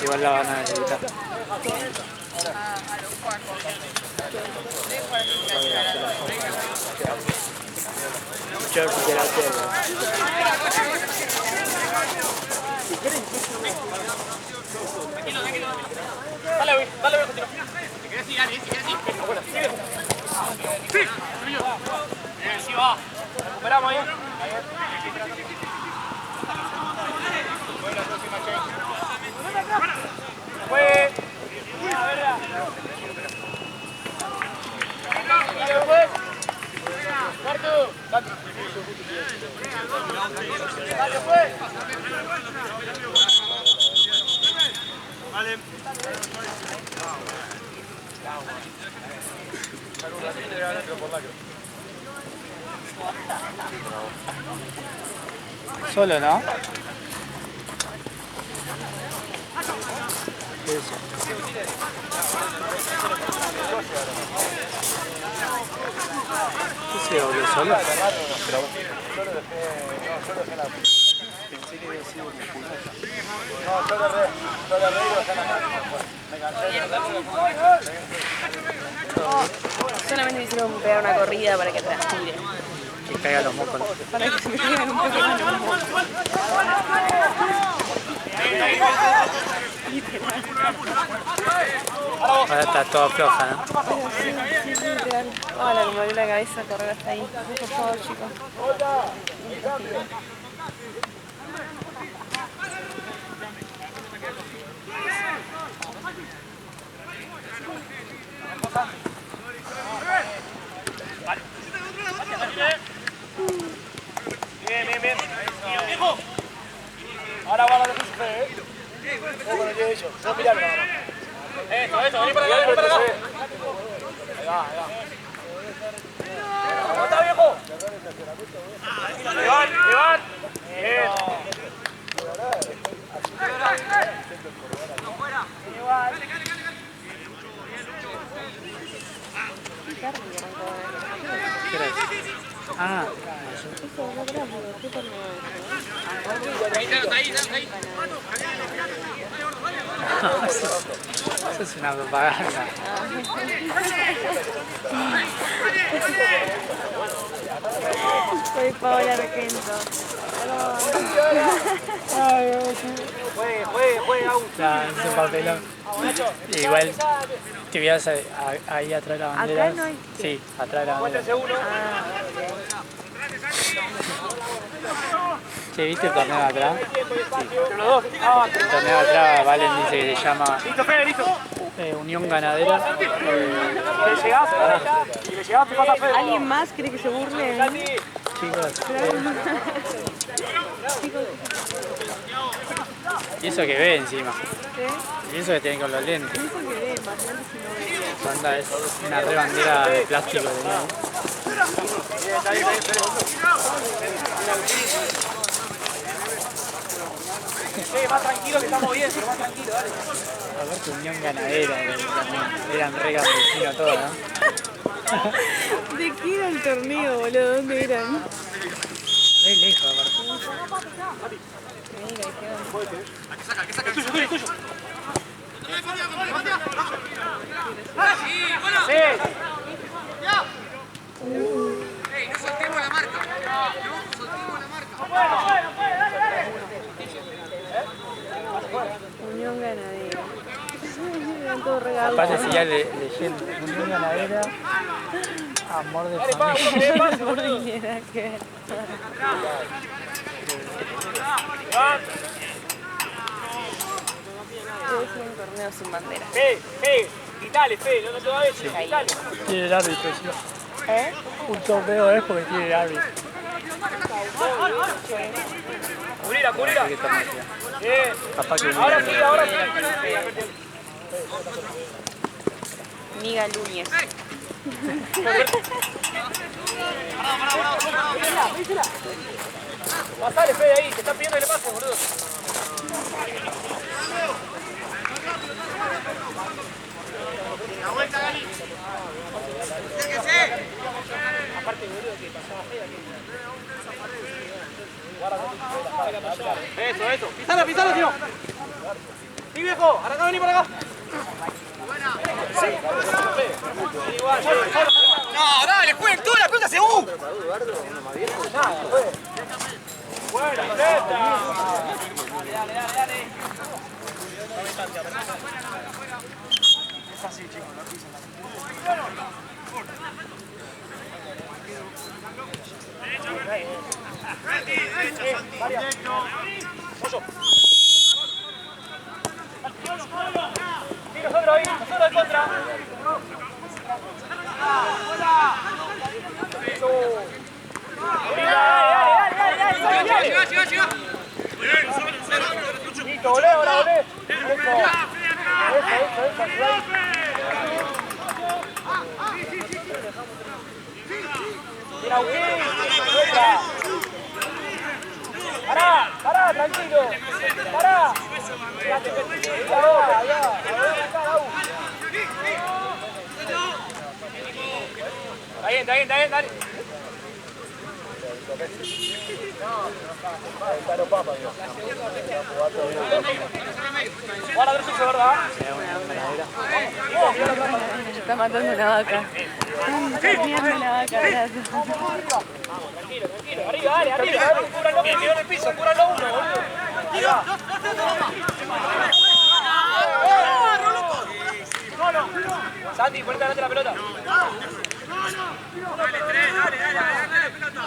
igual la van a necesitar. Jersey delantero. Dale, continúa. Si querés, sí, dale, si querés, sí. Bueno, sigue. Sí. Sí, va. Recuperamos ahí. Fue la próxima change. Fue. A ver, Marco. Dale, pues. Vale. Solo, ¿no? Eso. ¿Qué se volvió solo? Solo dejé la... Pensé que había sido musculosa. No, yo le reí y dejé la mano. Me cansé de Solamente me hicieron pegar una corrida para que transpire. Que caigan los mocos. Para que se me caigan un poco más los mocos. Literal. Ahora está toda floja, ¿no? Sí, literal. Hola, me dolió la cabeza correr hasta ahí. Por favor, chicos. Bien. Ahora va la de Luis Fe, ¿eh? Bueno, yo he hecho. No, mirá, mirá. Eso, vení para acá, vení para acá. Ahí va. ¿Cómo está, viejo? Iván. Bien. ¿Qué era eso? Ah, eso es una propaganda. Soy Paola Argento. Juegue, Agus. Claro, es un papelón. Igual te veas ahí atrás de la bandera. ¿Acá no hay? Sí, atrás de la bandera. Muéstrense uno. ¿Sí, viste el torneo de atrás? Entre los dos. El torneo de atrás, Valen dice que se llama Listo, Fede, listo. Unión Ganadera. Le llegás, y le llegás, te pasa Fede. ¿Alguien más cree que se burle? Chicos. Y eso que ve encima. Y eso que tiene con los lentes. Eso que ve, más grande si no ve. Anda, es una re bandera de plástico de nuevo. Más tranquilo que estamos bien, pero más tranquilo, dale. A ver que Unión Ganadera también. Eran re campesinos todos, ¿no? ¿De qué era el torneo, boludo? ¿Dónde eran? Re lejos, aparte. Mira, qué onda. ¿Qué saca? Tuyo. Sí. No soltemos la marca. Unión Ganadera. Eran todos regalos. Aparte si ya leyendo Unión Ganadera, amor de familia. Nada que ver. Debe ser un torneo sin bandera. Gritale, Fede, no te va a ver, gritale. Tiene el árbitro, sí. Un torneo es porque tiene el árbitro. Cubrila. ¿Qué tal, Matías? Bien. Capaz que Ahora sí. Miga Núñez. Pasale, Fede, ahí, te están pidiendo que le pases, boludo. La vuelta, Gali. ¡Acérquese! Aparte, boludo, que pasaba Fede aquí. Eso. Pisala, tío. Sí, viejo, arranca, vení para acá. No, dale, jueguen toda la pelota según. Buena, Fleta. Dale. Es así, chicos, no pisen así. Sí, nosotros ahí, nosotros en contra. Llega. Listo, volé, ahora volé. Eso, ayuda ahí. Mira, vuelta. Pará, tranquilo. Pará. Está bien, dale. Guarda, a ver si se verdad. Se está matando una vaca. Mierda la vaca, gracias. Tranquilo. Arriba, dale. Cúbralo, que quedó en el piso. Cúbralo uno, boludo. Ahí va. No. Santi, ponete adelante la pelota. Dale, la pelota.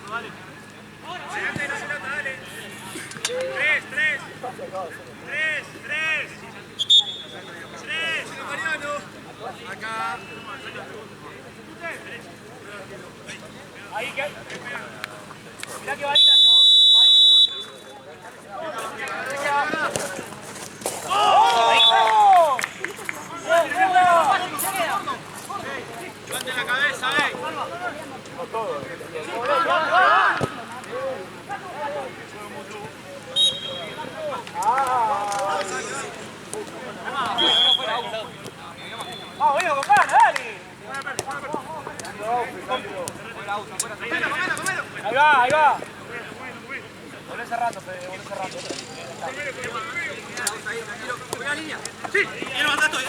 Dale. 3. Mariano. Acá. Ahí que. Mirá que va ahí, Nacho. ¡Oh! Levante la cabeza, Vamos, venga, con ganas, dale. Ahí va. Volvé ese rato, Fede, Buena línea. Sí, y lo mandaste hoy.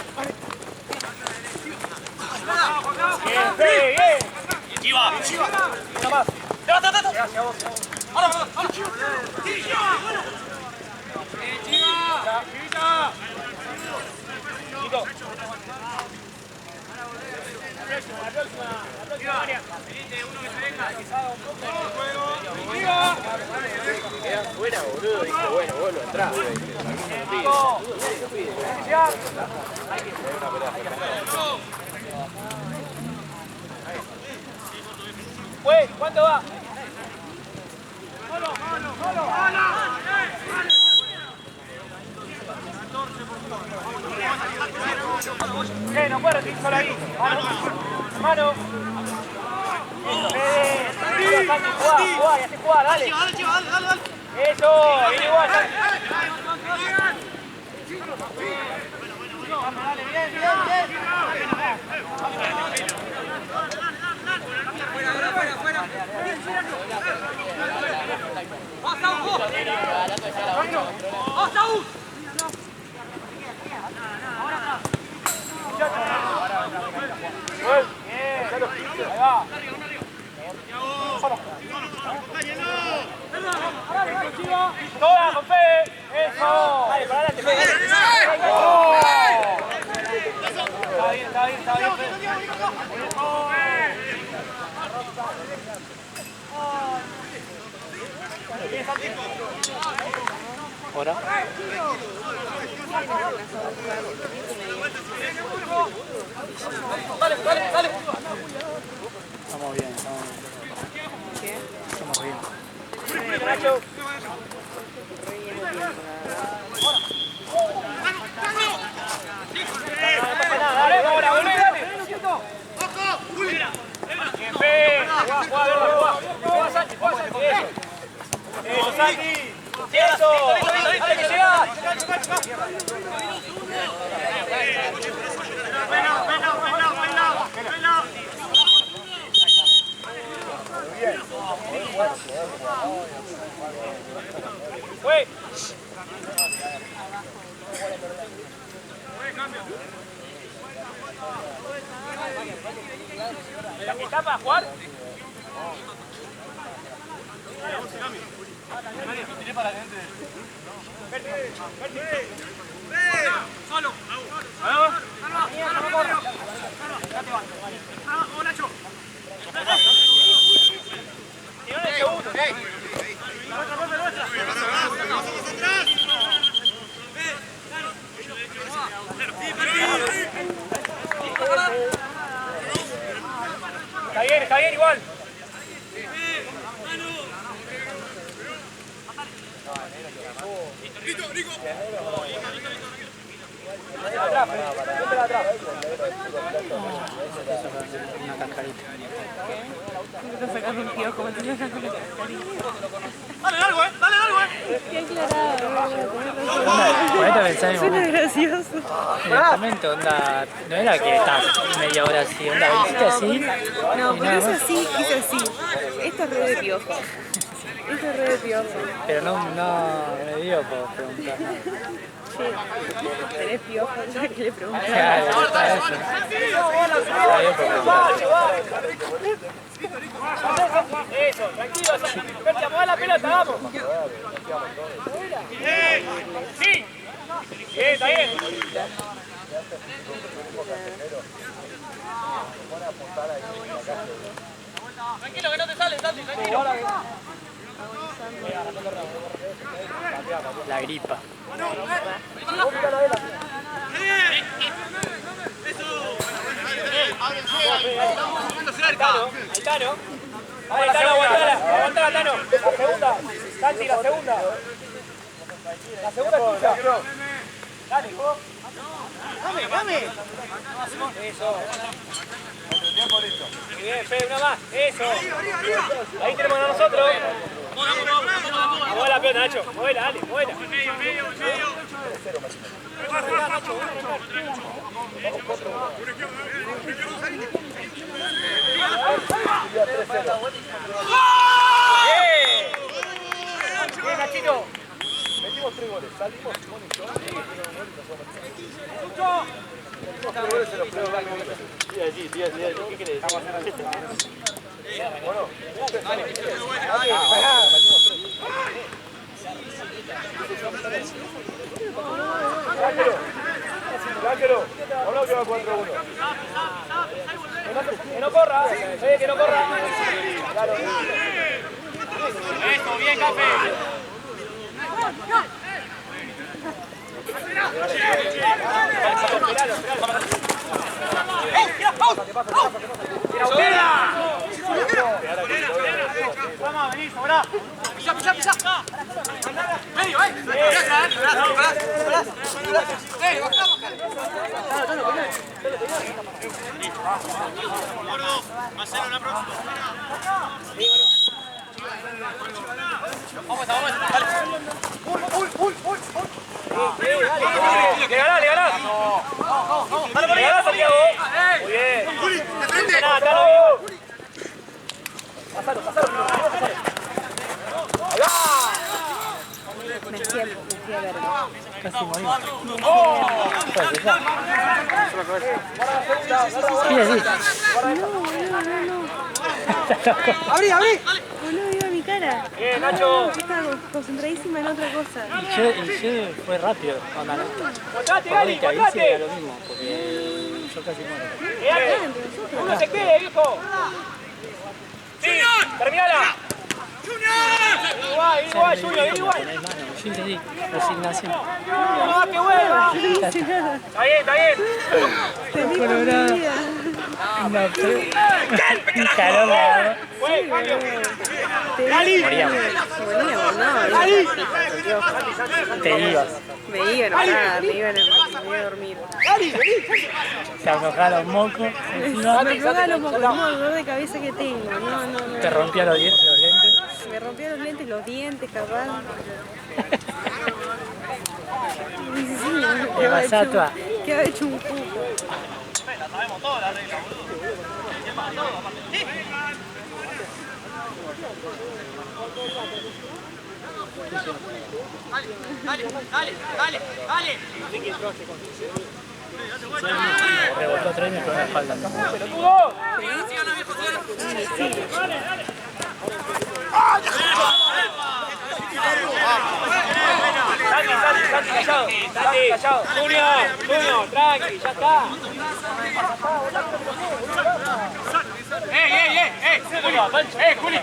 Bien, Fede, bien. Chiva. Una más. Levanta. Gracias a vos. Ahora. Sí, Chiva, bueno. Chivita. Chico. La próxima área. Uno que se venga. Queda fuera, boludo. Dice, bueno, vuelvo a entrar. ¿Cuánto va? Solo. No puede retín solo ahí. Mano. Jugá, y así jugá, dale. Dale. Eso, viene igual. Dale, bien. Fuera. ¡Vas, Saúl! Ahí va. Toda con Fede. Eso. Dale, para adelante, Fede. Está bien, ¿Ahora? Dale. Estamos bien. Estamos bien. Nacho. Dale, ahora, volvé, dale. Bien, Fe. Juega, Santi. Eso, Santi. Eso. Dale, que llegás. Güey. ¿Vas a jugar? Tiré para adentro. Solo. Nacho. Está bien igual. Una cascarita. Me está sacando un piojo, me está sacando una cascarita. Dale algo, dale algo, Qué aclarado. Ponete a pensar en un Suena momento. gracioso. En el momento, onda, no era que estás media hora así, onda, hiciste así. No, y pero nada es más. así, es así. Esto es re de piojo. Esto es re de piojo. Pero no me dio por preguntar nada. Che, ¿tenés piojo? ¿Qué le preguntas? Claro, está eso. Está bien por preguntar. Eso, tranquilo. Berti, mueve la pelota, vamos. Sí. Bien, está bien. Tranquilo, que no te sale, Santi, tranquilo. La gripa. Ahí Tano. Ahí Tano, aguantala, Tano. La segunda. Santi, la segunda. La segunda es tuya. Dale, vos. Dame. Eso. Muy bien, Fede, una más. Eso. Ahí tenemos a nosotros. Mueve la pelota, Nacho. Muévela, dale, muévela. Bien, Nachito. Metimos 3 goles, salimos Simón y yo. Metimos 3 goles en los primeros 20 minutos. ¿Qué querés? Bueno, Ángelo, ¿o que va 4-1? Que no corra, que no corra. Claro. Eso, bien, Café. Vamos, vení, sobrá. Pisa. Medio, Marcelo, la próxima. Vamos, Le ganás. Le ganás, Santiago. Muy bien. Nada, está bien. Pasalo. Me hacía verga. Casi morí. Sí, ¡Abrí! Boludo, iba a mi cara. Bien, Nacho. Yo estaba concentradísima en otra cosa. Y yo fue rápido. Onda, no. Botate, Por ahí Gali, te avise era botate. lo mismo, porque yo casi muero. Uno se quede, viejo. Sí, terminala. Igual, Junior, igual. Tenés mano. Sí, resignación. Ah, qué bueno. No hice nada. Está bien. Temí por mi vida. Un calor me agarró. Fue, cambio. Moríamos. Moríamos, no. Te ibas. Me iban a parar, me iban a dormir. Se aflojaron los mocos encima. Me pegaba los mocos, no, el dolor de cabeza que tengo. No. Te rompía los lentes. Me rompía los lentes, los dientes, capaz. Te vas a toa. Quedaba hecho un cuco. La sabemos todas las reglas, boludo. ¿Qué pasa todo, aparte? Sí. Dale. Rebotó 3 y me pegó en la espalda. ¡Pelotudo! Santi, callado. Santi, callado. Junior, tranqui, ya está. Juli,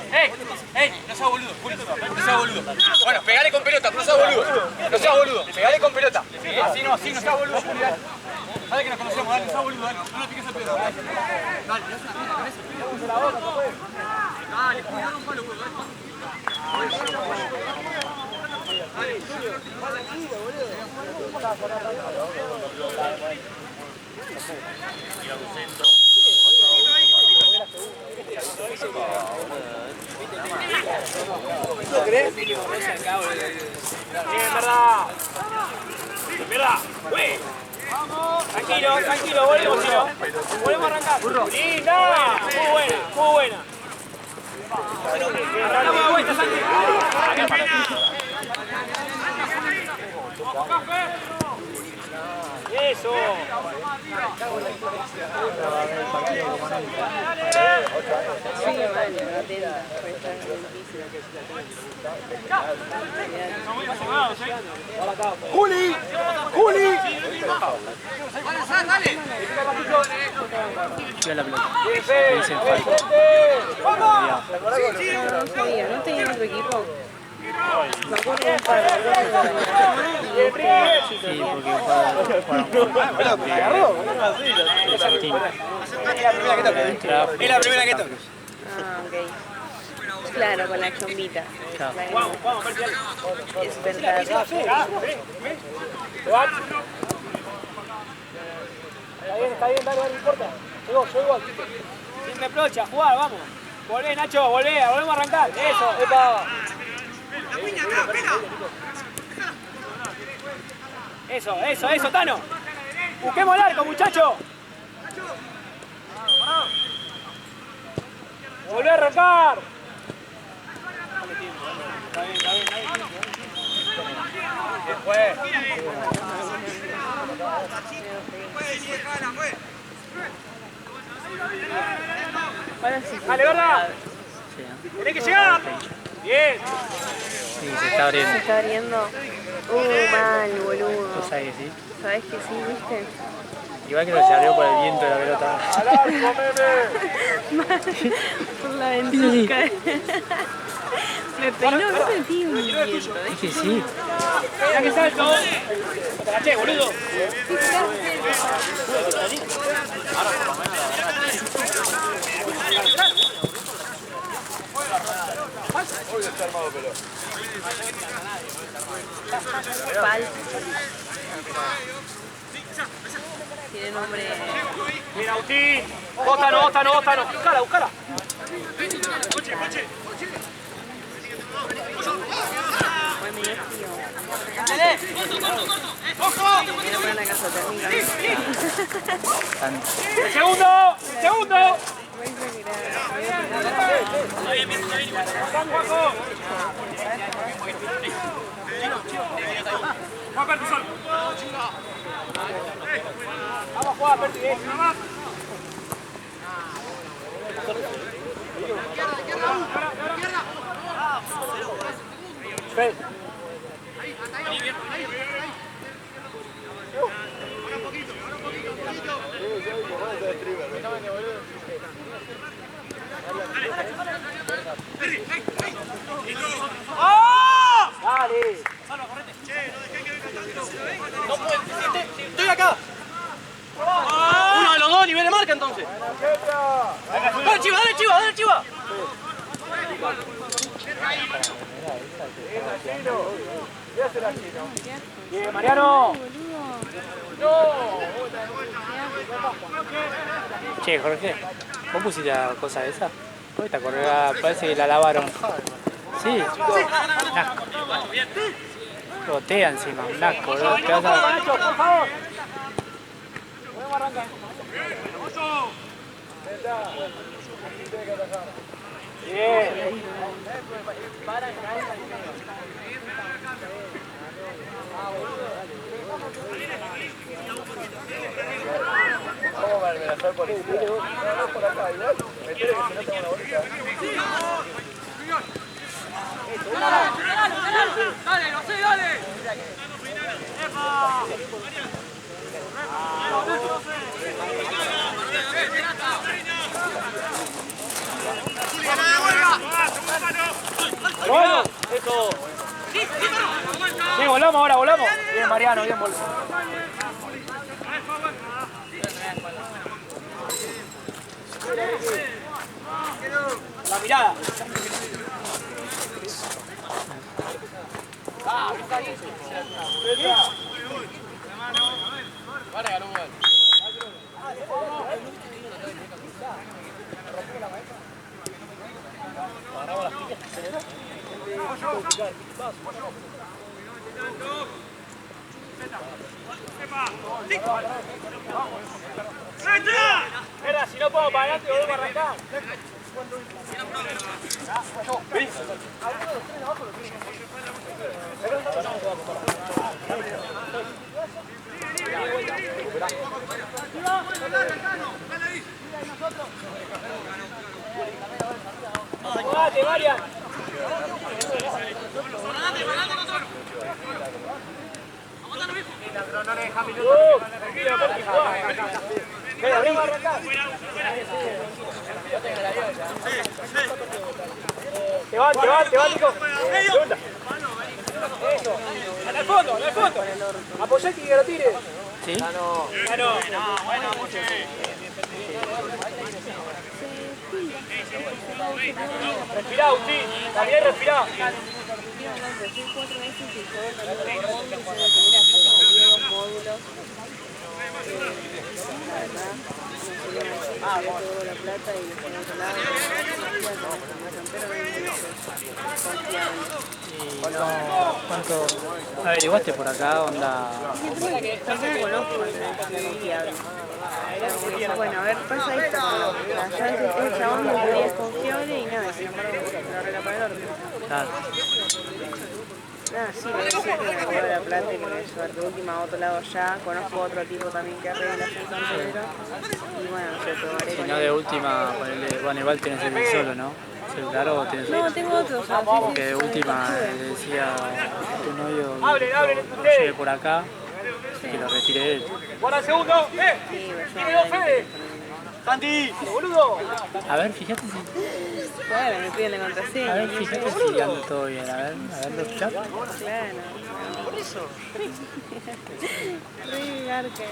no seas boludo, Juli, no seas boludo. Bueno, pegale con pelota, no seas boludo. No seas boludo, pegale con pelota. Así no seas boludo, Juli, dale. Dale que nos conocemos, dale, no seas boludo, dale. No le piques el pedo. Dale, dale, cuidado un palo, boludo, ¿Lo crees? Bien, verdad. Verdad. Tranquilo, volvemos, Chino. Volvemos a arrancar. ¡Linda! Muy buena. Damos la vuelta, Santi. Eso. ¡Juli! dale. Yo la pelota. Me dicen falta. No sabía, ¿no tenía otro equipo? Me acuerdo de un par Sí, porque jugaron el Santín. Es la primera que toca. Ah, ok. Claro, con la chombita. Claro. Vamos, Es verdad. Está bien, dale, no importa. Yo igual. Sin reproche, a jugar, vamos. Volvé, Nacho, volvemos a arrancar. Eso, epa. Eso, Tano. Busquemos el arco, muchacho. Volvé a arrancar. Está bien. Después. Ahora sí. Dale, ¿verdad? Sí, Tenés que llegar. Bien. sí, se está abriendo. Se está abriendo. Mal, boludo. ¿Vos sabés que sí? ¿Sabés que sí, viste? Igual que lo se abrió por el viento de la pelota. Por la ventisca. Me peinó, no sentí un viento. Es que sí. Mirá que salto. Te agaché, boludo. Pal. Tiene nombre. Bien, Agustín. Bótano. Buscala. Fue medio frío. Voy a poner la casa térmica. El segundo. Juan, Juaco. Juan, Perti, solo. Vamos a jugar, Perti. Fred. Dale. No puede, estoy acá. Uno de los dos nivel de marca entonces. Dale, Chiva. Bien, Mariano. Che, Jorge, ¿vos pusiste la cosa esa? ¿Cómo esta correa? Parece que la lavaron. Sí, un asco. Gotea encima, un asco, boludo. Te vas a... Nacho, por favor. Podemos arrancar. Bien. ¿Cómo va el lanzar por ahí. No, por acá, igual. Metele que si no tengo una bolita. Dale, no sé, dale. ¡Bueno! Eso. Sí, volamos ahora, volamos. Bien, Mariano, bien, volamos. La mirada. Mira, si no puedo para adelante, volvemos a arrancar. ¡Jugate, Marian! No le deja minutos. Venga, arrancar. Te va, Nico. Segunda. Eso. Al fondo. Apoyate y que lo tire. ¿Sí? Ganó. Bueno, Muche. Respirá, Agustín. También respirá. La plata y ¿Cuánto averiguaste por acá? Onda. tampoco conozco bueno, a ver, pasa esto. Ya ese chabón me ponía desconfiable y nada, sin embargo, lo arregla para el orto. Claro. Nada, sí, me decía que me cobró la plata y me voy a llevar de última a otro lado allá. Conozco otro tipo también que arregla en San Pedro. Y bueno, yo probaré Si con no, él. de última, ponele, bueno, igual tenés el solo, ¿no? ¿Celular o tenés No, tengo otro, o sea, Porque de última le decía a tu novio que Hablen lo ustedes. lleve por acá, que lo retire él. Guarda el segundo. Sí, ¡Tiene dos, Fede! ¡Santi! ¡Boludo! A ver, fíjate si. bueno, me piden la contraseña. A ver, fíjate si anda todo bien. A ver los chats. Claro. Por eso. Re garca.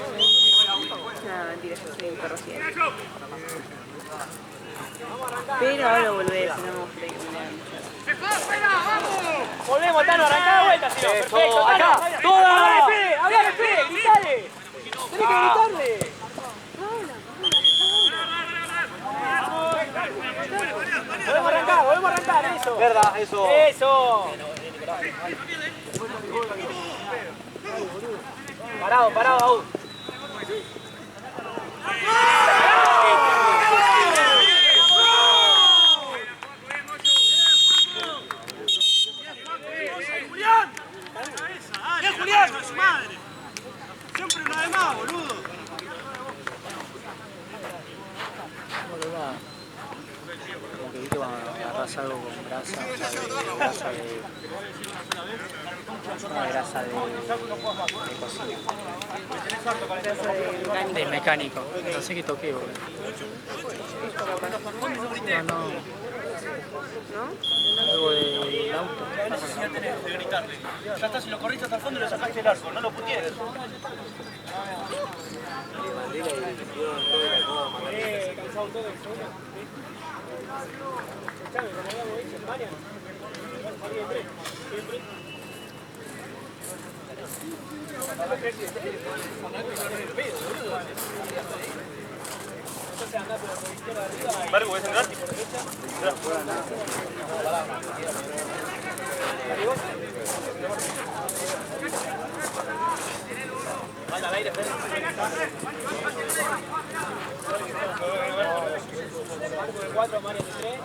No, mentira, yo soy un perro ciego. Pero ahora volvés, si no me gustaría que me hagan. Volvemos, Tano, arrancá de vuelta, si no. Perfecto, Tano. acá, ¡Toda! ¡Hablale, Fede! ¡Gritale! ¡Tenés que gritarle! Volvemos a arrancar, eso. Verdad, eso. ¡Eso! Parado, aún. Julián! ¡A su madre! Siempre una de más, boludo. Como que viste cuando agarras algo con grasa, grasa de cocina. De mecánico. No sé qué toqué, boludo. No. Algo de auto. No necesidad tenés de gritarle. Ya está, si lo corriste hasta el fondo y le sacaste el arco. No lo putieres. Cansado todo el segundo. Escuchame, como habíamos dicho, Marian. Salí de tres. Siempre. Entonces andá por la izquierda arriba. Marco, ¿ves entrar? Manda al aire, Fede. 4, Marian de 3.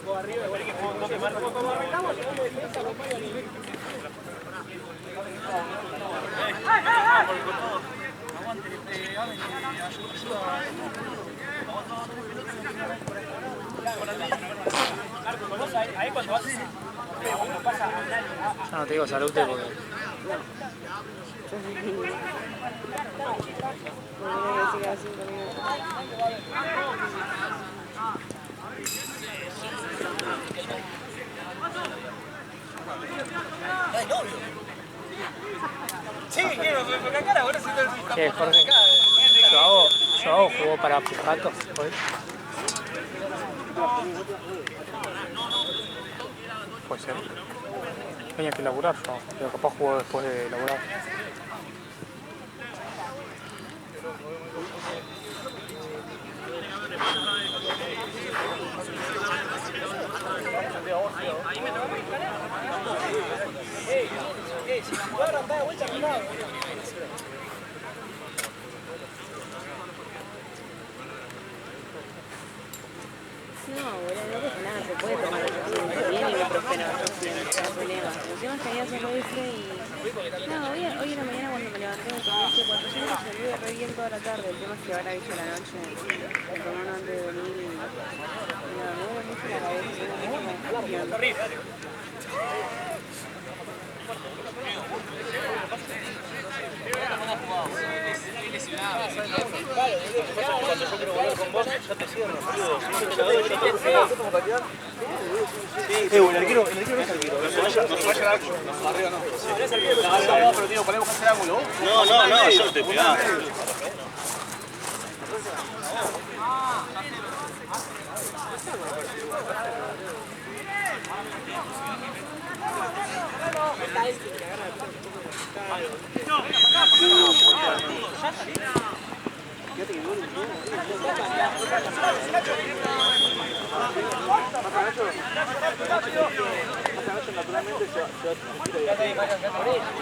Vos arriba, igual que como arrancamos, segundo defensa, acompaño al nivel. Aguante, ayuda. Ya no te digo salute porque... Sí, quiero, porque acá la bola se te ¿Qué, Jorge? Joao jugó para Pujato hoy. Puede ser. Tenía que laburar yo, pero capaz jugó después de laburar. Si la jugada anda de vuelta, cuidado. No, boludo, no pasa nada, se puede tomar el bien y ibuprofeno, no hay problema. Encima tenía su rifle y... No, hoy en la mañana cuando me levanté me tomé este 400 y salí re bien toda la tarde. El tema es que ahora hice la noche, me tomé uno antes de venir y... No, me duele mucho la cabeza, no me Cuando yo quiero volver con vos, ya te cierro, boludo. El arquero no es arquero. No se vaya al ángulo. Arriba no. No, pero tío, ponemos que hacer ángulo. No, yo te pegaba.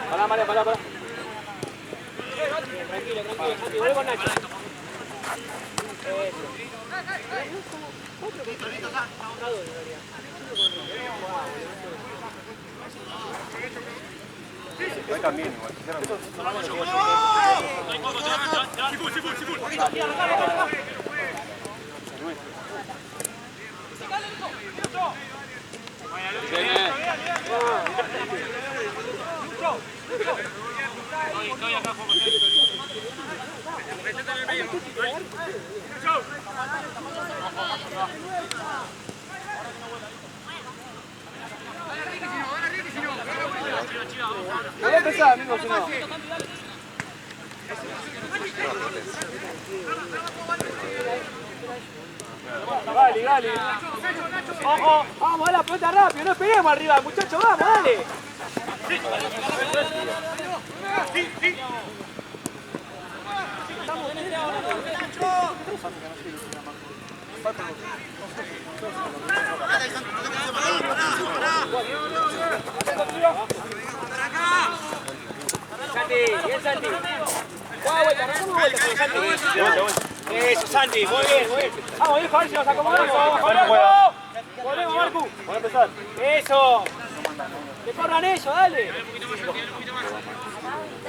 Pará, María, pará. Tranquilo, vuelve con Nacho. No hay camino, igual. Voy a empezar, amigo, si no. Gali. Ojo, vamos a la pelota rápido, no esperemos arriba, muchachos, vamos, dale. Santi, bien Santi. Da vuelta, arrancamos vuelta con Santi. Eso, Santi, muy bien. Vamos, hijo, a ver si nos acomodamos. Volvemos, Marcu. Vamos a empezar. Eso. Que corran ellos, dale.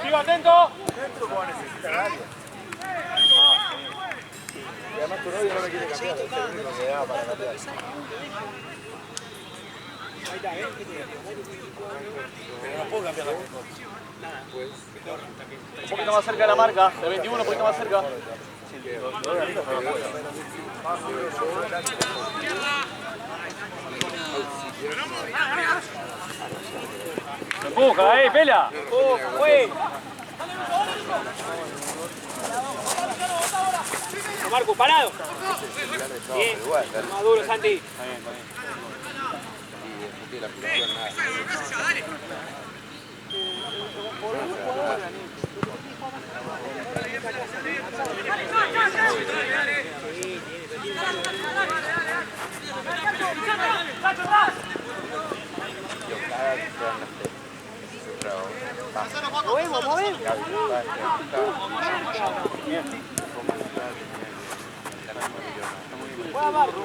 Sigo atento. Dentro como necesita Galia. Y además tu novio no me quiere cambiar. Es el único que da para cambiar. No puedo cambiar la cosa. Un poquito más cerca de la marca, de 21, un poquito más cerca. Empuja, pela. Fue. Marco, parado. Bien. Más duro, Santi. Movemos. Juega Marco.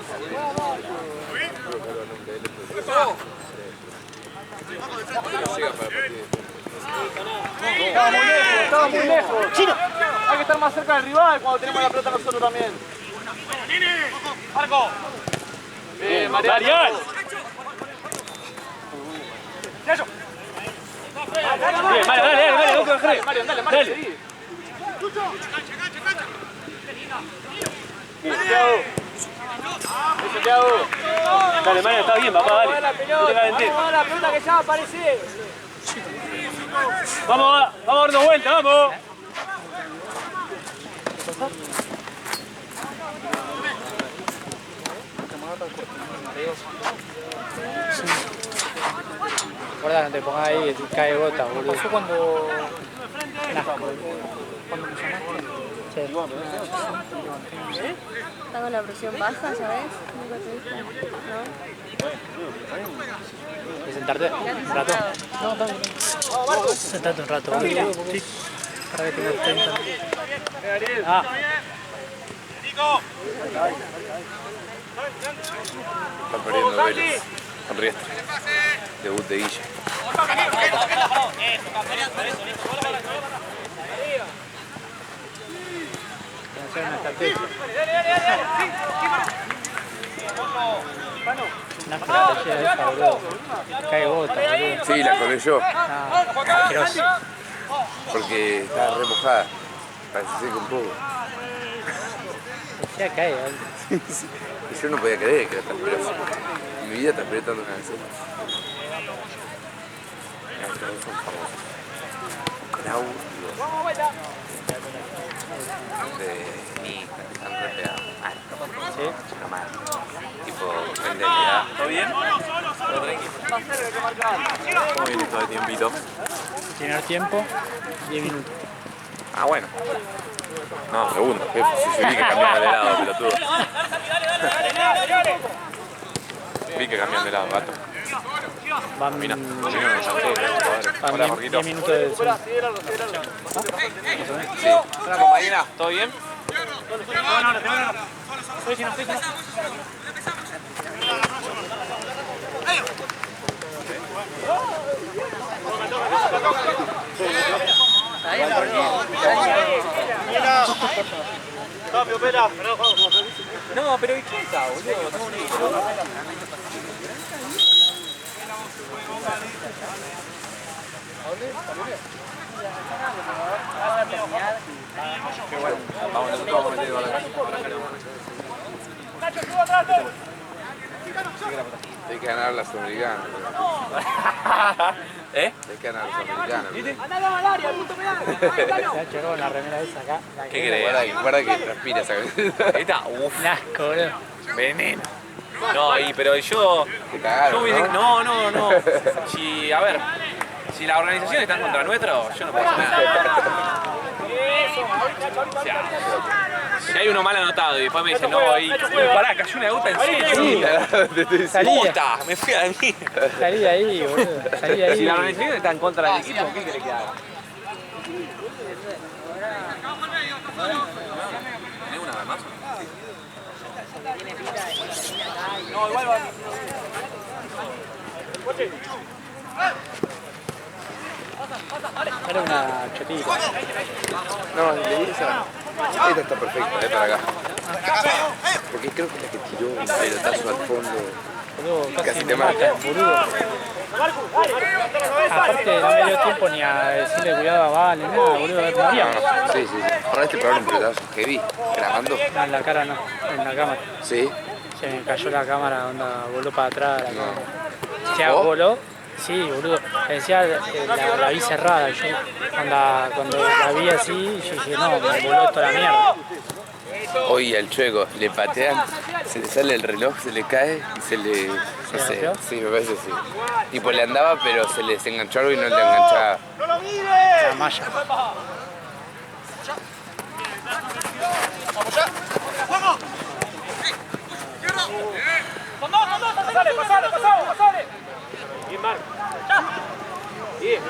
Estaba muy lejos. Chino. Hay que estar más cerca del rival cuando tenemos la pelota nosotros también. Marco. Mariano. Bien, Mario, dale, vos corre. Mario, dale. Eso, Thiago. Dale, Mario, está bien, papá, dale. No te calentés. Vamos a la pelota que ya va a aparecer. Vamos a darnos vuelta, vamos. Guarda, no te pongas ahí, que cae gota, boludo. Pasó cuando... Cuando me llamaste. Sí. Está con la presión baja, ¿sabes? Nunca te diste. ¿No? ¿Quieres sentarte un rato? No, está bien. Sentate un rato, boludo. Sí. Para que tengas 30. Ah. Están perdiendo Vélez con Riestra. Debut de Guille. Hacer una estrategia. Una estrategia de esa, boludo. Cae gota, boludo. Sí, la colé yo. Ah, asqueroso. Porque estaba re mojada. Parece seca un poco. Ya cae, boludo. Y yo no podía creer que era tan asqueroso. En mi vida transpiré tanto una vez. Grau, de mi están re pegados. ¿Sí? Normal. Tipo, frente de edad. ¿Todo bien? ¿Todo tranquilo? ¿Cómo viene todo el tiempito? Tener tiempo, 10 minutos. Ah, bueno. No, segundo, jefe. Si vi que cambiaban de lado, pelotudo. Vi que cambian de lado, gato. Van, Mira, van hola, Marquito. 10 minutos de sueño. Sí. Hola, compañera. ¿Todo bien? No. Estoy lleno. Cambio, pena. No, pero ¿y quién está, boludo? Tengo un hijo. Vamos, nosotros vamos a meter a la casa. Hay que ganar la Sudamericana. ¿Eh? Hay que ganar la Sudamericana. Andá al área, punto penal. Ya choró con la remera esa acá. ¿Qué querés? Guarda que transpira esa camiseta. Ahí está, uff, Un asco, boludo. veneno. No, pero yo... Te cagaron, hubiese- ¿no? No. Si, a ver, si la organización está en contra nuestro, yo no puedo hacer nada. O sea, si hay uno mal anotado y después me dicen, no, y pará, cayó una gota en serio. Sí, Te estoy diciendo. salí, Puta, me fui a la mierda. salí de ahí, boludo. Salí de Si la ahí. organización está en contra del equipo, ¿qué quiere que haga? ¿Tenés una más? No, igual va. Era una chotita. No, le di esa. Esta está perfecta, para acá. Porque creo que es la que tiró un pelotazo al fondo. Boludo, Casi casi te me marca. matan, boludo. Aparte no me dio tiempo ni a decirle cuidado a Vale, nada, boludo, moríamos. No, sí. Ahora este pegaron un pelotazo heavy, grabando. No, en la cara no, en la cámara. Sí. Se me cayó la cámara, onda, voló para atrás la cámara. O sea, ¿Vos? voló, sí, boludo. Decía, la vi cerrada, yo onda, cuando la vi así, yo dije, no, me voló toda la mierda. Hoy al chueco le patean, se le sale el reloj, se le cae y se le... No sé, rompió? sí, me parece sí. Tipo le andaba pero se le desenganchó algo y no le enganchaba. La malla. Pasale. Bien, Marco. Bien,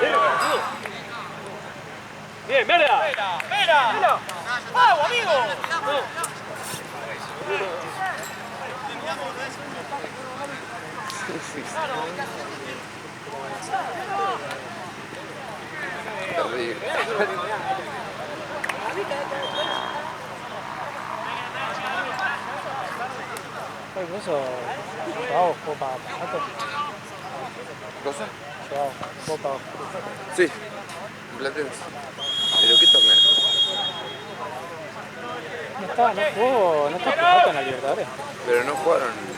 Bien, Merda. ¡Vamos, amigo! Terrible. Oye, vos sos... Vamos, para ¿Cosa? jugado Boca. Sí, Platense. ¿Pero qué torneo? No está jugando en la Libertadores. Pero no jugaron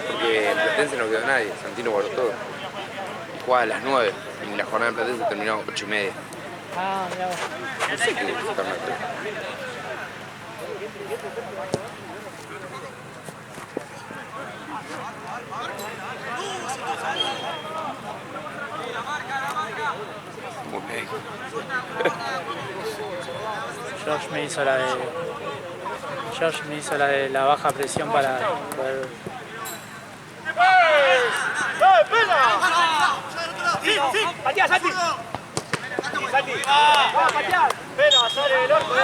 porque en Platense no quedó nadie, Santino guardó todo. Jugaba a las 9 y la jornada en Platense terminó a 8:30. Ah, mirá vos. No sé qué torneo. Muy bien. George me hizo la de la baja presión para poder... ¡Sí! ¡Pateá, Santi! ¡Santi! ¡Va, pateá! ¡Espera, sale el orco!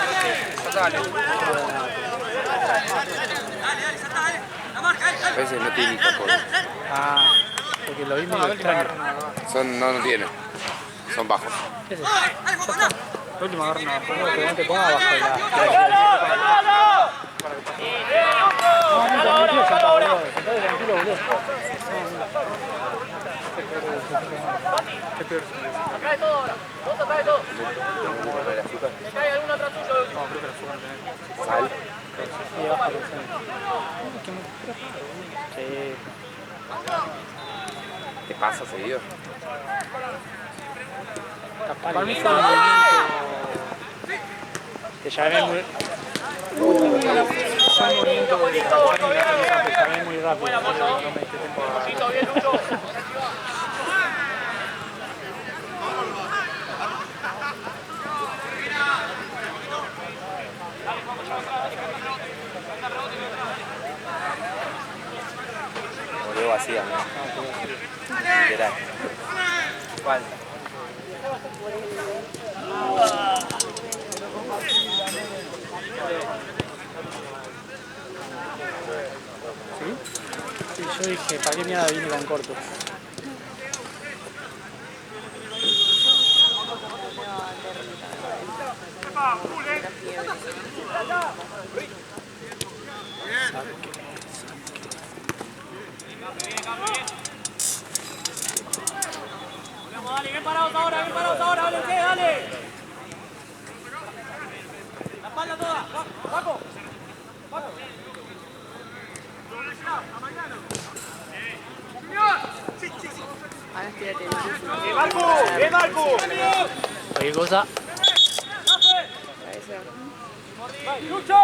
A veces no tiene ni tapón. Ah, porque lo vi medio extraño. No tienen. Son bajos. ¿Qué es eso? La última agarra una que no te ponga abajo de la... No, tranquilo, boludo. Sentate tranquilo, boludo. Qué peor. Acá de todo ahora. Vos acá de todo. ¿Me cae alguno atrás tuyo? No, creo que la suban tener. Sal. Sí, baja presión. Sí. ¿Te pasa seguido? Para mí fue un movimiento... Te llamé muy... Fue un movimiento de te llamé muy rápido. No me diste tiempo a... Volvió vacía, ¿no? Literal. ¿Cuál? ¿Sí? Sí, yo dije, ¿para qué mierda vine con corto? Dale, bien parados ahora, dale. La espalda toda, Paco. Ahora estírate el Marco. Cualquier cosa. ¡Lucho!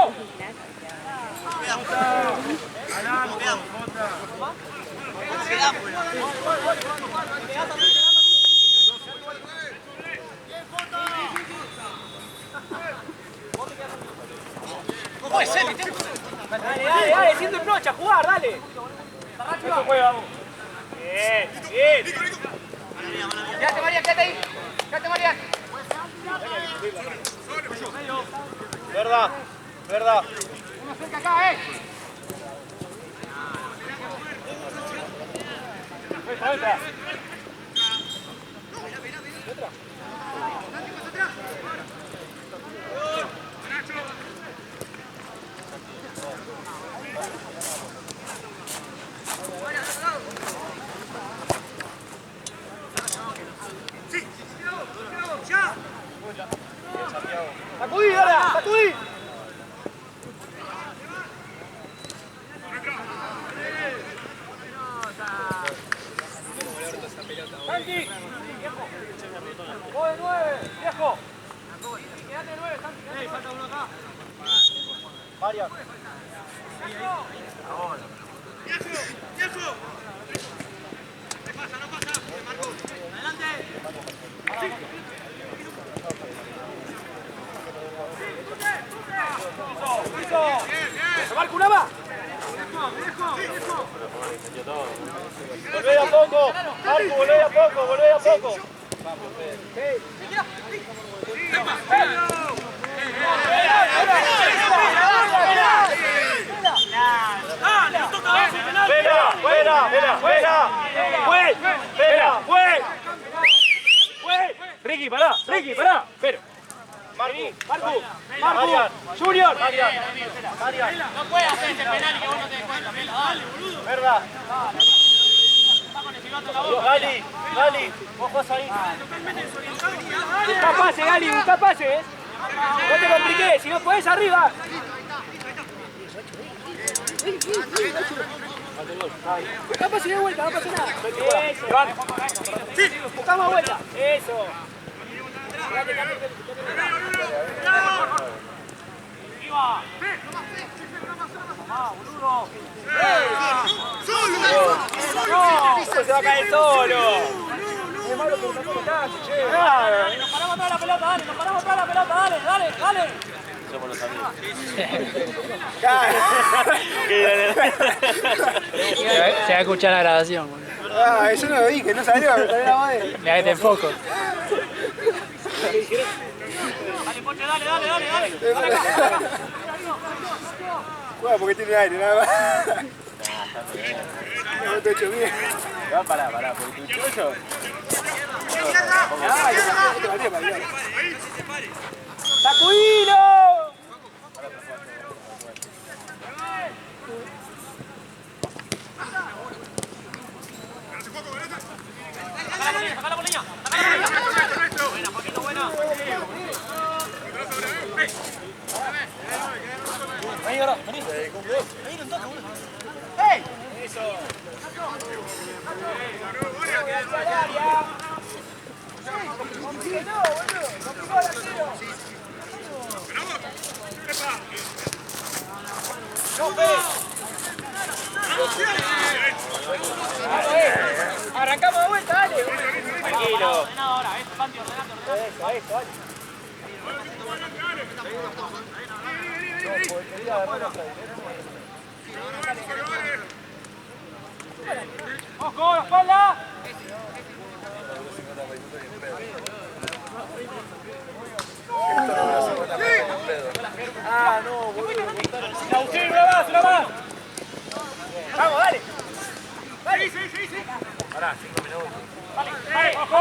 Dale, siendo el brocha, jugar, dale. Eso juega, vamos. Bien. Quédate, Marian, quédate ahí. Marian. Verdad. Uno cerca acá, Entra. ¡Sacudí, ahora! ¡Sacudí! ¡Santi! ¡Viejo! ¡Vos de 9! ¡Viejo! ¡Quédate de 9, Santi! ¡Falta uno acá! María. Ahora. ¡Viejo! No pasa. Marco. ¡Adelante! ¡Sí! ¡Se marca una más! Volvé a poco, Marco, volvé a poco. Fuera. Ricky, pará, pero. Marco, Junior. No puede hacer ese penal y que vos no te des cuenta, Melo, dale, boludo. Verdad. Está con el silbato en la boca. Gali, vos jugás ahí. Busca pase, Gali, busca pase, ¿eh? No te compliques, si no podés arriba. Busca pase de vuelta, no pasa nada. Eso. Busca más vuelta. Eso. ¡Viva! ¡Vamos, boludo! ¡No! ¡Se va a caer solo! ¡Es malo que tampoco está, che! ¡Nos paramos toda la pelota, dale! ¡Nos paramos toda la pelota, dale! Somos los amigos. Se va a escuchar la grabación, boludo. Ah, yo no lo dije, no salió, me salió la madre. Mirá que te enfoco. Dale, Poche, dale acá. Juega porque tiene aire, nada más. No te he hecho bien. Pará, porque tu chocho. ¡Sacudilo! Saca la bolilla. Buena, Joaquito, buena. Vení, ahora, vení. Vení, un toque, boludo. ¡Ey! Eso. Arrancamos de vuelta, dale. Tranquilo. Ahora, Pandi, ordenate. Eso, dale. ¡Ojo, la espalda! Ah, no, boludo. Agustín, una más. Vamos, dale. Dale. Sí. Pará, 5 minutos. Dale, ojo.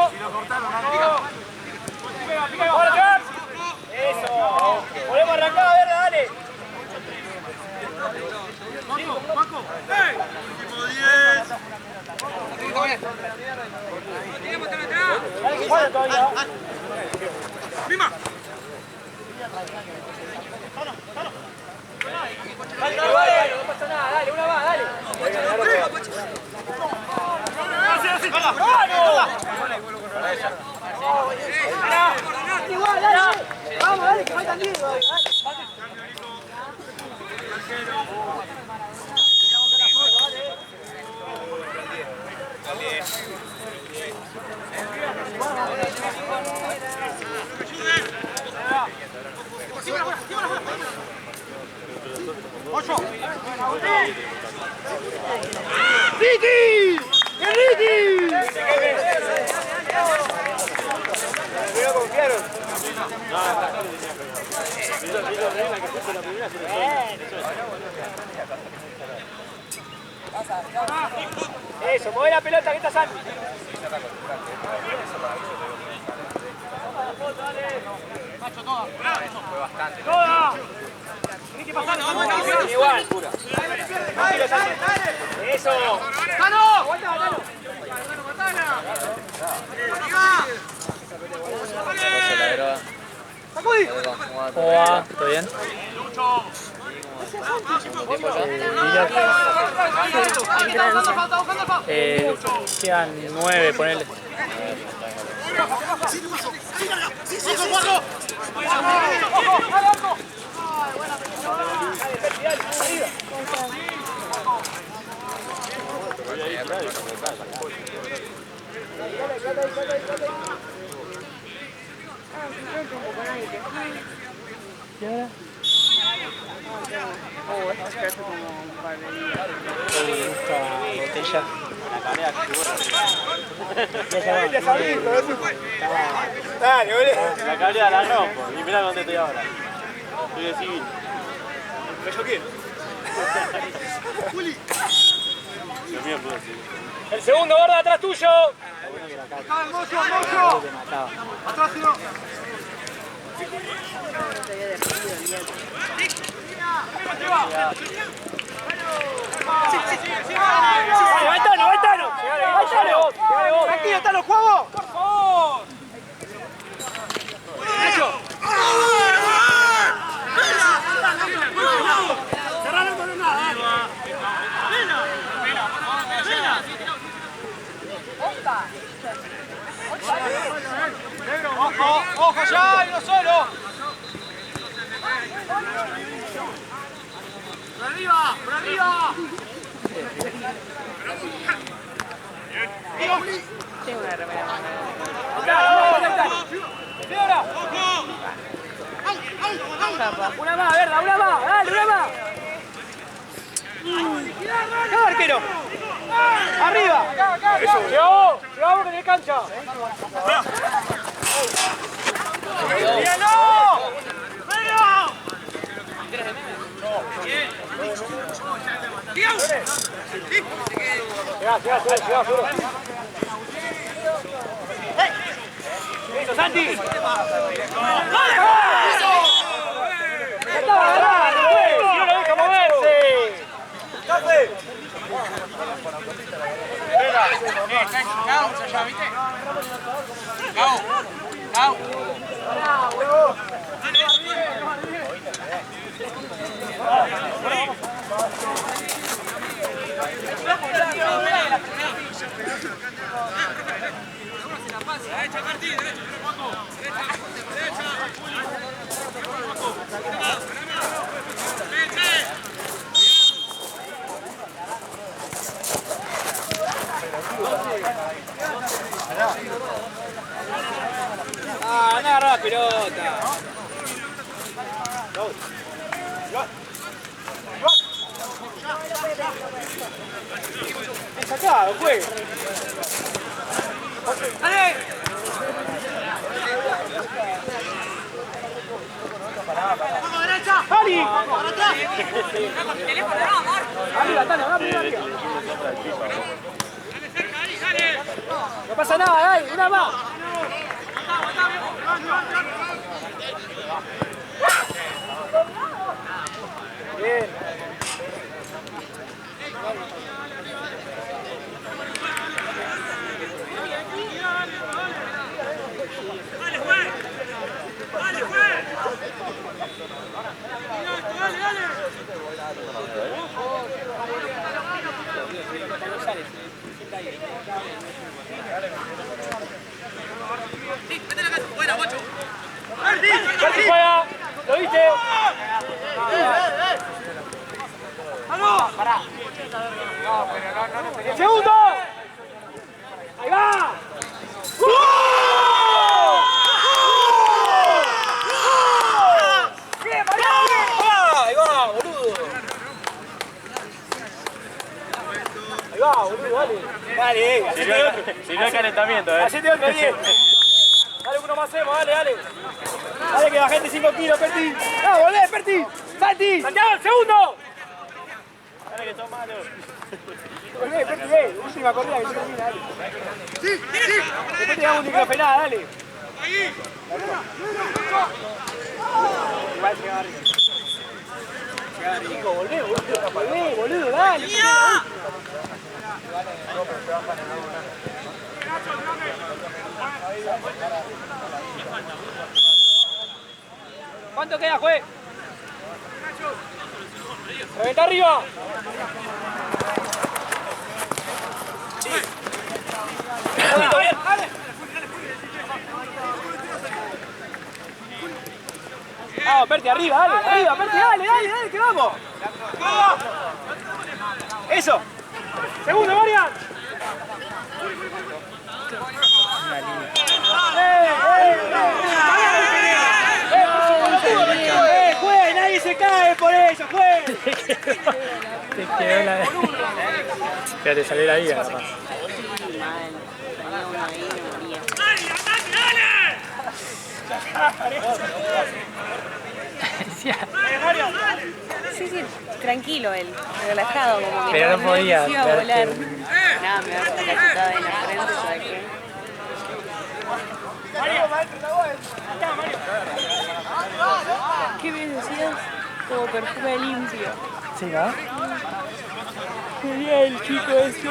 Si lo cortaron, dale. Pica, ahora, eso. Volvemos a arrancar, a ver, dale. Paco. Dale, que juega todavía. ¡Mima! Dale, no pasa nada, dale, una más, dale. Igual, dale. Vamos, dale, que faltan 10. ¡Ricky! ¡Ricky! Me confiaron. Eso, mueve la pelota, que está Santi. Macho, toda. Fue bastante. ¡Toda! Ricky, pasando, igual, pura. Eso. ¡Tano! ¡Aguanta, Tano! ¡Sacudí! ¿Cómo va? ¿Todo bien? Quedan 9, ponele. ¿Y ahora? Esta botella. Dale, boludo. La cabrea la rompo. Y mirá dónde estoy ahora. Estoy de civil. ¿Yo quién? Lo mío pudo ser. El segundo, guarda atrás tuyo. Atrás, no. No te había derretido, olvídate. ¡Va Tano! ¡Va Tano! ¡Tranquilo, Tano, juego! ¡Por favor! ¡Nacho! ¡Cerralo con una! ¡Ojo! ¡Ojo ya! ¡Y no solo! ¡Por arriba! ¡Por arriba! Tengo una remera más Una más, Verda, una más, dale, una más. ¡Acá, arquero! ¡Arriba! ¡Llegamos! ¡Llegamos que tiene cancha! ¡Míralo! Llegá, Furo. ¡Eso, Santi! ¡Estaba agarrando, güey! ¡No lo deja moverse! ¡Café! Vamos allá, ¿viste? Vamos. ¡Ah, agarra la pelota! ¡Sacado, güey! ¡Dale! ¡Vamos derecha! ¡Ali! ¡Arriba, dale, arriba! No pasa nada, dale, una más. Bien. Juega, ¿lo viste? ¡Vamos! ¡Pará! ¡El segundo! ¡Ahí va! ¡Bien, Mariano! ¡Ahí va, boludo! Ahí va, boludo, dale. Dale, hacete otro. Si no es calentamiento, Hacete otro, 10. Dale, uno más hacemos, dale, dale. Dale que bajaste 5 kilos, Perti. ¡No, volvé, Perti! ¡Santi! ¡Santiago, el segundo! Dale que todo malo. Volvé, Perti, última corrida que se termina, dale. Sí. Después te damos un diclofenada, dale. Ahí. Igual llega arriba. Llega rico, volvé, boludo, dale. ¿Cuánto queda, juez? ¡Reventa arriba! Vamos, Perti, arriba, arriba, Perti, dale, que vamos. Eso. Segundo, Marian. ¡Juez! ¡Nadie se cae por eso, juez! Te quedó la... Ya te salió la vida, capaz. mal. Ponía uno ahí y me moría. Sí, tranquilo él, relajado, como que Pero no podía se iba a volar. verte. Nada, me va a hacer la chutada en la frente, ¿sabes qué? Mario, maestro, la voz. Acá, Mario. ¿Qué bien decías? Como perfume limpio. Sí, ¿no? Sería el chico ese.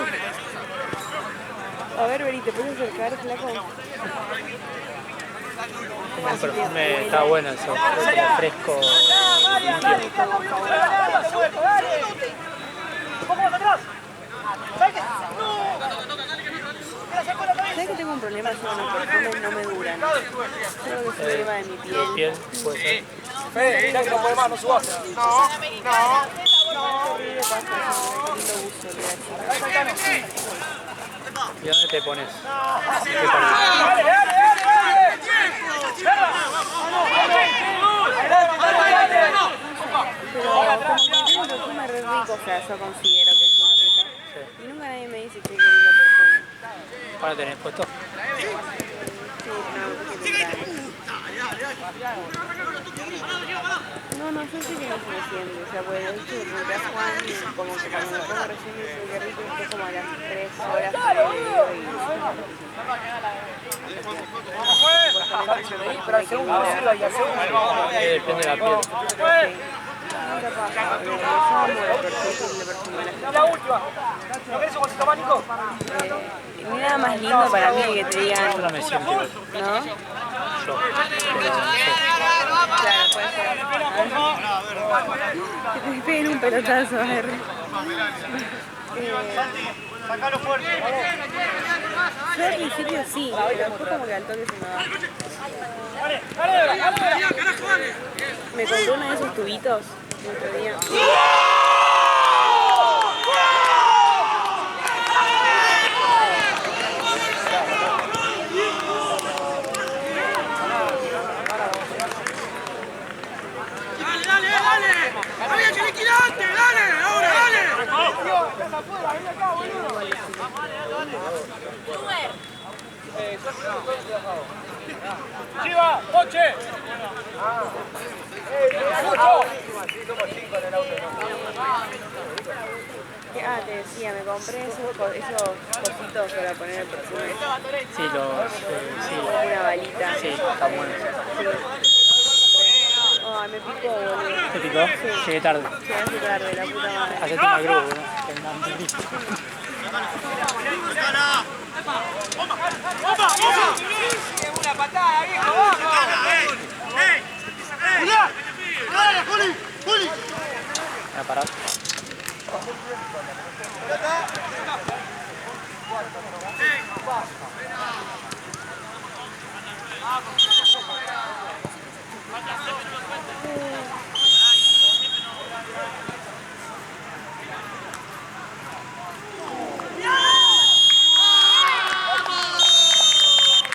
A ver, Beri, ¿te puedes acercar, flaco? Como el perfume está bueno, eso, como fresco, limpio. ¿Sabes que tengo un problema? Yo con los perfumes no me duran. Creo que es un problema de mi piel. Piel, puede ser. Fede, ya que no puede más, no subas. Qué horrible pasta, qué lindo buzo le da, chica. ¿Y dónde te pones? ¿Qué ¡Dale, dale, Pero como que tiene un perfume re rico, o sea, yo considero que es muy rico. Sí. Y nunca nadie me dice que qué lindo perfume. ¿Para tener puesto? Sí, no, yo sé que no se me siente, o sea, pues de hecho le pregunté a Juan y como que cuando me pongo recién me dice que rico y después como a las 3 horas pero al segundo no sirva y al segundo. Depende de la piel. nunca pasa, porque yo amo el perfume de la La última. ¿No querés un bolsito más, Nico? No hay nada más lindo para mí que te digan, Yo no me siento igual. ¿no? Yo. Claro, puede ser. Que te peguen un pelotazo, a ver. Sacalo fuerte. Yo al principio sí, pero después como que al toque se me va. Me compré uno de esos tubitos el otro día. ¡Chiva! ¡Coche! Te decía, me compré esos cositos para poner el perfume. Sí, sí. Una balita. Sí, está bueno. Ay, me picó, boludo. ¿Te picó? Sí. Llegué tarde. Llegaste tarde, la puta madre. Hacete una cruz, ¿no? Que no entendí. ¡Una patada, viejo! ¡Vamos! ¿Me parás?